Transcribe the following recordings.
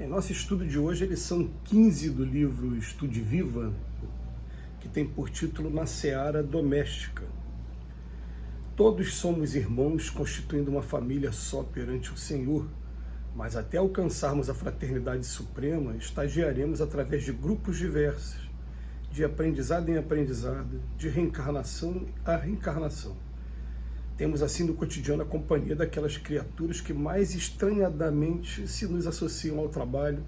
Em nosso estudo de hoje, eles são 15 do livro Estude Viva, que tem por título Na Seara Doméstica. Todos somos irmãos, constituindo uma família só perante o Senhor, mas até alcançarmos a fraternidade suprema, estagiaremos através de grupos diversos, de aprendizado em aprendizado, de reencarnação a reencarnação. Temos assim no cotidiano a companhia daquelas criaturas que mais estranhadamente se nos associam ao trabalho,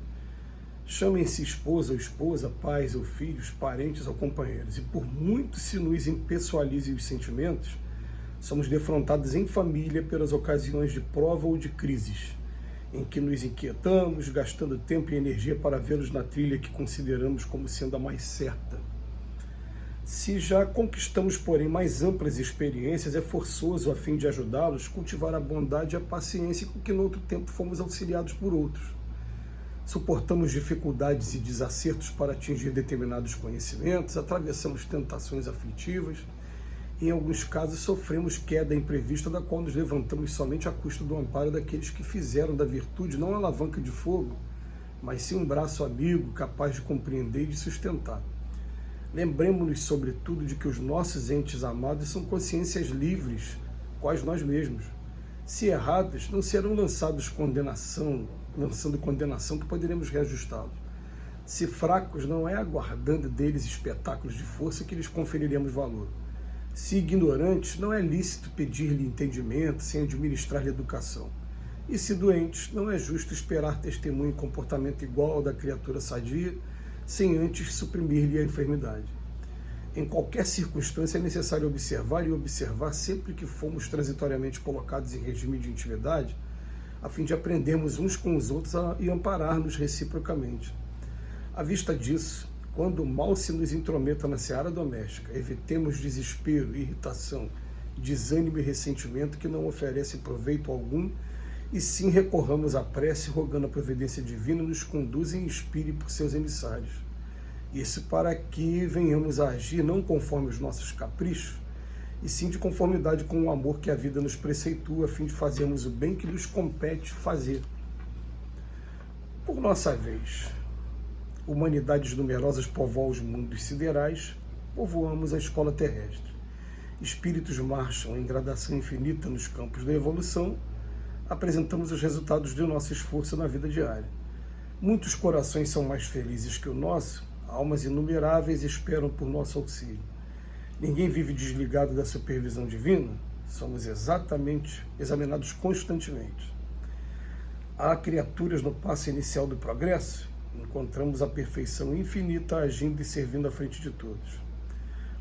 chamem-se esposa ou esposa, pais ou filhos, parentes ou companheiros, e por muito se nos impessoalizem os sentimentos, somos defrontados em família pelas ocasiões de prova ou de crises, em que nos inquietamos, gastando tempo e energia para vê-los na trilha que consideramos como sendo a mais certa. Se já conquistamos, porém, mais amplas experiências, é forçoso, a fim de ajudá-los, cultivar a bondade e a paciência com que no outro tempo fomos auxiliados por outros. Suportamos dificuldades e desacertos para atingir determinados conhecimentos, atravessamos tentações aflitivas, e em alguns casos sofremos queda imprevista, da qual nos levantamos somente à custa do amparo daqueles que fizeram da virtude não alavanca de fogo, mas sim um braço amigo capaz de compreender e de sustentar. Lembremos-nos, sobretudo, de que os nossos entes amados são consciências livres, quais nós mesmos. Se errados, não serão lançando condenação que poderemos reajustá-los. Se fracos, não é aguardando deles espetáculos de força que lhes conferiremos valor. Se ignorantes, não é lícito pedir-lhe entendimento sem administrar-lhe educação. E se doentes, não é justo esperar testemunho e comportamento igual ao da criatura sadia, sem antes suprimir-lhe a enfermidade. Em qualquer circunstância é necessário observar e observar sempre que fomos transitoriamente colocados em regime de intimidade, a fim de aprendermos uns com os outros e amparar-nos reciprocamente. À vista disso, quando o mal se nos intrometa na seara doméstica, evitemos desespero, irritação, desânimo e ressentimento que não oferecem proveito algum, e sim recorramos à prece, rogando a providência divina nos conduza em espírito por seus emissários. Isso para que venhamos a agir não conforme os nossos caprichos, e sim de conformidade com o amor que a vida nos preceitua, a fim de fazermos o bem que nos compete fazer. Por nossa vez, humanidades numerosas povoam os mundos siderais, povoamos a escola terrestre. Espíritos marcham em gradação infinita nos campos da evolução, apresentamos os resultados do nosso esforço na vida diária. Muitos corações são mais felizes que o nosso, almas inumeráveis esperam por nosso auxílio. Ninguém vive desligado da supervisão divina, somos examinados constantemente. Há criaturas no passo inicial do progresso, encontramos a perfeição infinita agindo e servindo à frente de todos.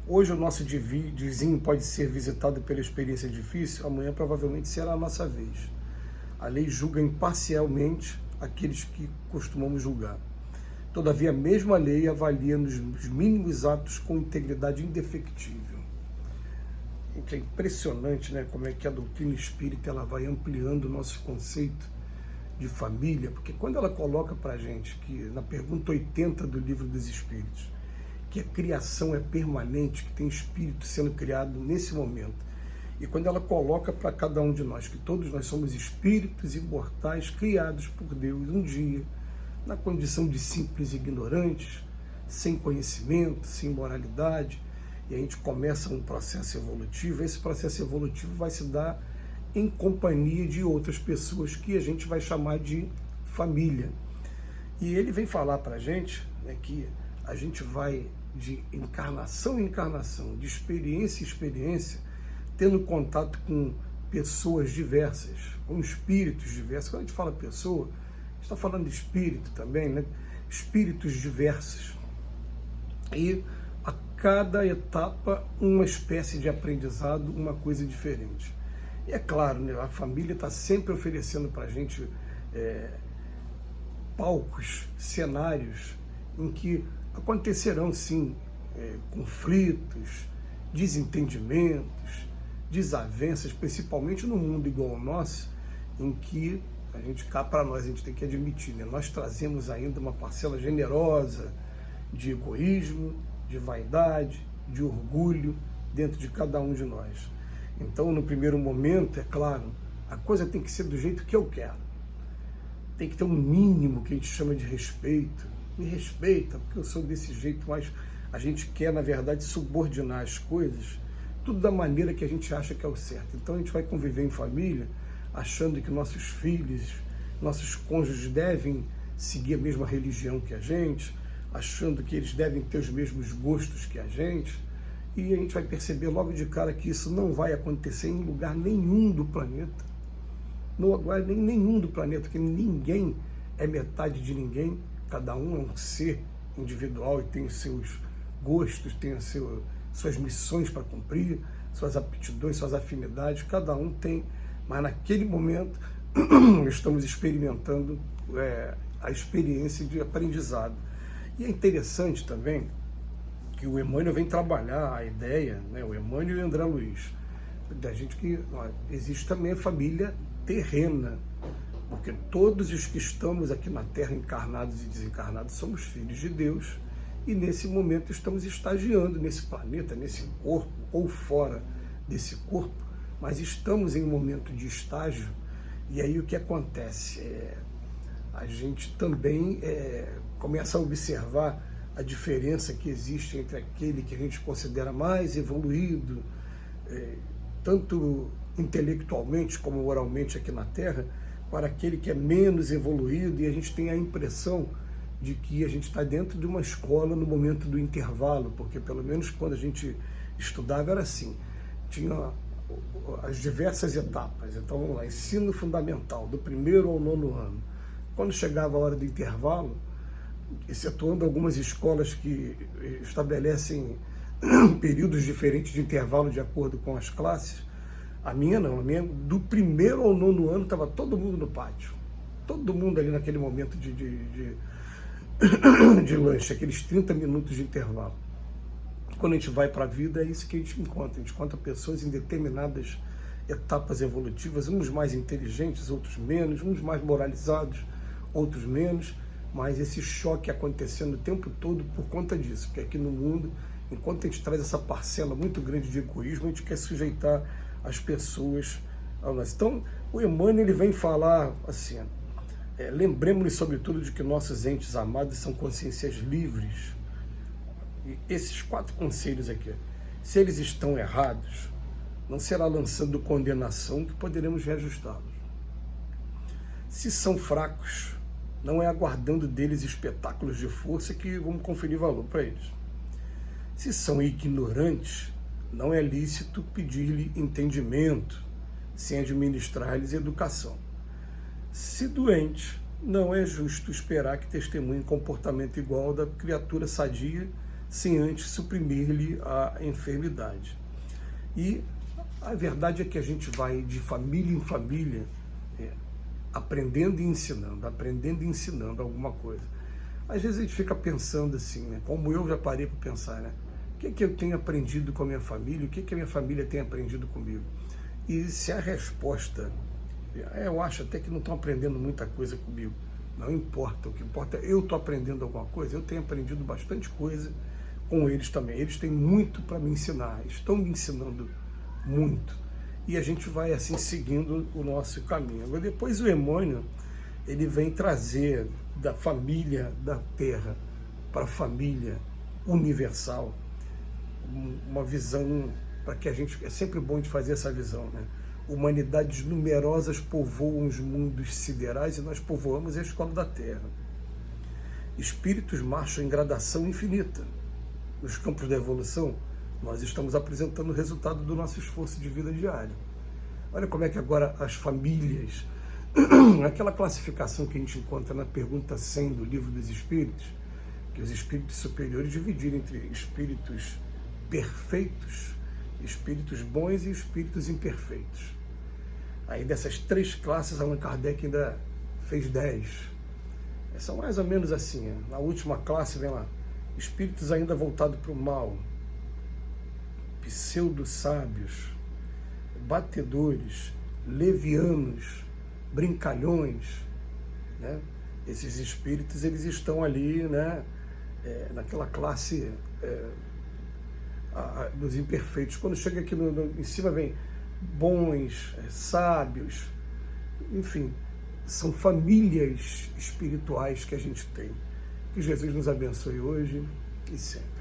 Hoje o nosso vizinho pode ser visitado pela experiência difícil, amanhã provavelmente será a nossa vez. A lei julga imparcialmente aqueles que costumamos julgar. Todavia, mesmo a lei avalia nos mínimos atos com integridade indefectível. É impressionante, né, como é que a doutrina espírita ela vai ampliando o nosso conceito de família, porque quando ela coloca para a gente, que na pergunta 80 do Livro dos Espíritos, que a criação é permanente, que tem espírito sendo criado nesse momento, e quando ela coloca para cada um de nós que todos nós somos espíritos imortais criados por Deus um dia, na condição de simples ignorantes, sem conhecimento, sem moralidade, e a gente começa um processo evolutivo. Esse processo evolutivo vai se dar em companhia de outras pessoas que a gente vai chamar de família. E ele vem falar para a gente, né, que a gente vai de encarnação em encarnação, de experiência em experiência, tendo contato com pessoas diversas, com espíritos diversos. Quando a gente fala pessoa, a gente está falando de espírito também, né? Espíritos diversos. E a cada etapa, uma espécie de aprendizado, uma coisa diferente. E é claro, né, a família está sempre oferecendo para a gente palcos, cenários em que acontecerão, sim, conflitos, desentendimentos, desavenças, principalmente no mundo igual ao nosso, em que a gente, cá para nós, a gente tem que admitir, né, nós trazemos ainda uma parcela generosa de egoísmo, de vaidade, de orgulho dentro de cada um de nós. Então, no primeiro momento, é claro, a coisa tem que ser do jeito que eu quero. tem que ter um mínimo que a gente chama de respeito. Me respeita, porque eu sou desse jeito, mas a gente quer, na verdade, subordinar as coisas, tudo da maneira que a gente acha que é o certo. Então a gente vai conviver em família, achando que nossos filhos, nossos cônjuges devem seguir a mesma religião que a gente, achando que eles devem ter os mesmos gostos que a gente, e a gente vai perceber logo de cara que isso não vai acontecer em lugar nenhum do planeta. Não vai nem nenhum do planeta, porque ninguém é metade de ninguém, cada um é um ser individual e tem os seus gostos, tem suas missões para cumprir, suas aptidões, suas afinidades, cada um tem, mas naquele momento estamos experimentando a experiência de aprendizado. E é interessante também que o Emmanuel vem trabalhar a ideia, né, o Emmanuel e o André Luiz, da gente que existe também a família terrena, porque todos os que estamos aqui na Terra, encarnados e desencarnados, somos filhos de Deus, e nesse momento estamos estagiando nesse planeta, nesse corpo, ou fora desse corpo, mas estamos em um momento de estágio, e aí o que acontece? A gente também começa a observar a diferença que existe entre aquele que a gente considera mais evoluído, tanto intelectualmente como moralmente aqui na Terra, para aquele que é menos evoluído, e a gente tem a impressão de que a gente está dentro de uma escola no momento do intervalo, porque pelo menos quando a gente estudava era assim, tinha as diversas etapas. Então vamos lá, ensino fundamental, do 1º ao 9º ano. Quando chegava a hora do intervalo, excetuando algumas escolas que estabelecem períodos diferentes de intervalo de acordo com as classes, a minha não, a minha do 1º ao 9º ano estava todo mundo no pátio, todo mundo ali naquele momento de lanche, aqueles 30 minutos de intervalo. Quando a gente vai para a vida, é isso que a gente encontra pessoas em determinadas etapas evolutivas, uns mais inteligentes, outros menos, uns mais moralizados, outros menos, mas esse choque acontecendo o tempo todo por conta disso, porque aqui no mundo, enquanto a gente traz essa parcela muito grande de egoísmo, a gente quer sujeitar as pessoas a nós. Então, o Emmanuel ele vem falar assim, lembremos-nos sobretudo de que nossos entes amados são consciências livres. E esses 4 conselhos aqui, se eles estão errados, não será lançando condenação que poderemos reajustá-los. Se são fracos, não é aguardando deles espetáculos de força que vamos conferir valor para eles. Se são ignorantes, não é lícito pedir-lhe entendimento, sem administrar-lhes educação. Se doentes, não é justo esperar que testemunhem comportamento igual ao da criatura sadia, sem antes suprimir-lhe a enfermidade. E a verdade é que a gente vai de família em família, aprendendo e ensinando alguma coisa. Às vezes a gente fica pensando assim, né? Como eu já parei para pensar, né? O que eu tenho aprendido com a minha família, o que a minha família tem aprendido comigo? E se a resposta, eu acho até que não estão aprendendo muita coisa comigo, não importa, o que importa é eu estou aprendendo alguma coisa, eu tenho aprendido bastante coisa com eles também, eles têm muito para me ensinar, estão me ensinando muito, e a gente vai assim seguindo o nosso caminho. Agora, depois o Emmanuel, ele vem trazer da família da Terra para a família universal, uma visão para que a gente, é sempre bom de fazer essa visão, né? Humanidades numerosas povoam os mundos siderais e nós povoamos a escola da Terra. Espíritos marcham em gradação infinita. Nos campos da evolução, nós estamos apresentando o resultado do nosso esforço de vida diário. Olha como é que agora as famílias, aquela classificação que a gente encontra na pergunta 100 do Livro dos Espíritos, que os espíritos superiores dividiram entre espíritos perfeitos, espíritos bons e espíritos imperfeitos. Aí dessas 3 classes, Allan Kardec ainda fez 10. São mais ou menos assim. Na última classe vem lá, espíritos ainda voltados para o mal, pseudo-sábios, batedores, levianos, brincalhões, né? Esses espíritos, eles estão ali, né? Naquela classe dos imperfeitos. Quando chega aqui em cima vem bons, sábios, enfim, são famílias espirituais que a gente tem. Que Jesus nos abençoe hoje e sempre.